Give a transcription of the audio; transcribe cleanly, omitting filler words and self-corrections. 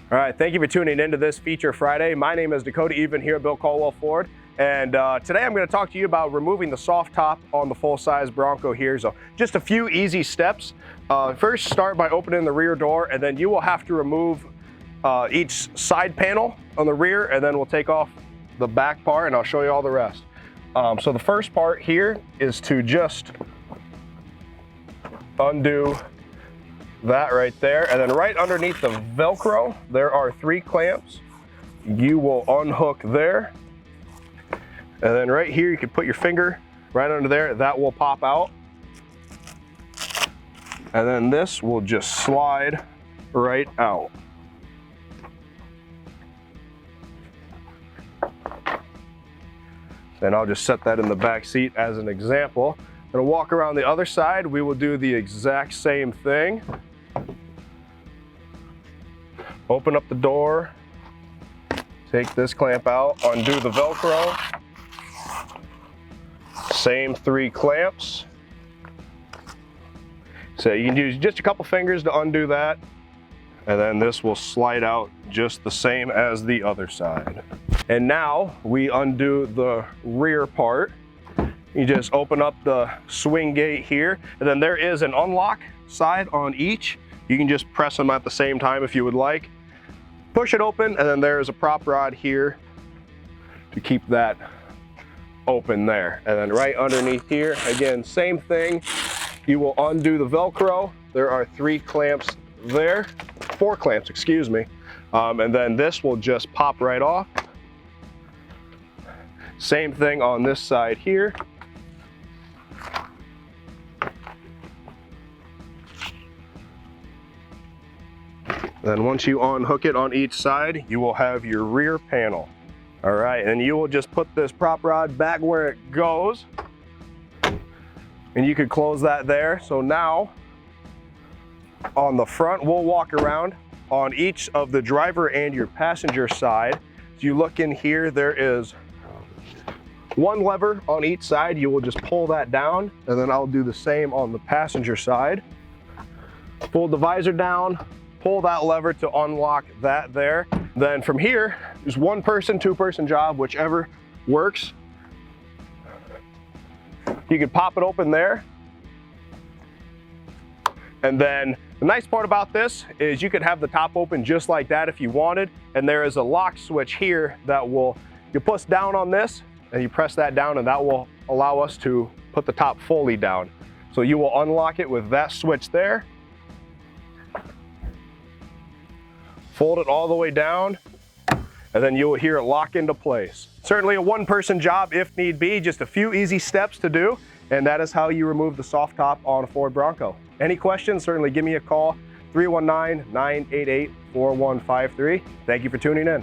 All right, thank you for tuning into this Feature Friday. My name is Dakota Even here at Bill Caldwell Ford. And today I'm going to talk to you about removing the soft top on the full-size Bronco here. So just a few easy steps. First, start by opening the rear door, and then you will have to remove each side panel on the rear, and then we'll take off the back part and I'll show you all the rest. So the first part here is to just undo that right there, and then right underneath the Velcro there are 3 clamps. You will unhook there, and then right here you can put your finger right under there. That will pop out, and then this will just slide right out. And I'll just set that in the back seat as an example. I'm gonna walk around the other side. We will do the exact same thing. Open up the door, take this clamp out, undo the Velcro. Same 3 clamps. So you can use just a couple fingers to undo that, and then this will slide out just the same as the other side. And now we undo the rear part. You just open up the swing gate here, and then there is an unlock side on each. You can just press them at the same time if you would like. Push it open, and then there's a prop rod here to keep that open there. And then right underneath here, again, same thing. You will undo the Velcro. There are 3 clamps there, 4 clamps, excuse me. And then this will just pop right off. Same thing on this side here. Then once you unhook it on each side, you will have your rear panel. All right, and you will just put this prop rod back where it goes, and you could close that there. So now on the front, we'll walk around on each of the driver and your passenger side. As you look in here, there is 1 lever on each side. You will just pull that down, and then I'll do the same on the passenger side. Pull the visor down, pull that lever to unlock that there. Then from here, there's 1-person, 2-person job, whichever works. You can pop it open there. And then the nice part about this is you could have the top open just like that if you wanted. And there is a lock switch here that will, you push down on this and you press that down, and that will allow us to put the top fully down. So you will unlock it with that switch there. Fold it all the way down, and then you will hear it lock into place. Certainly a 1-person job if need be, just a few easy steps to do, and that is how you remove the soft top on a Ford Bronco. Any questions, certainly give me a call, 319-988-4153. Thank you for tuning in.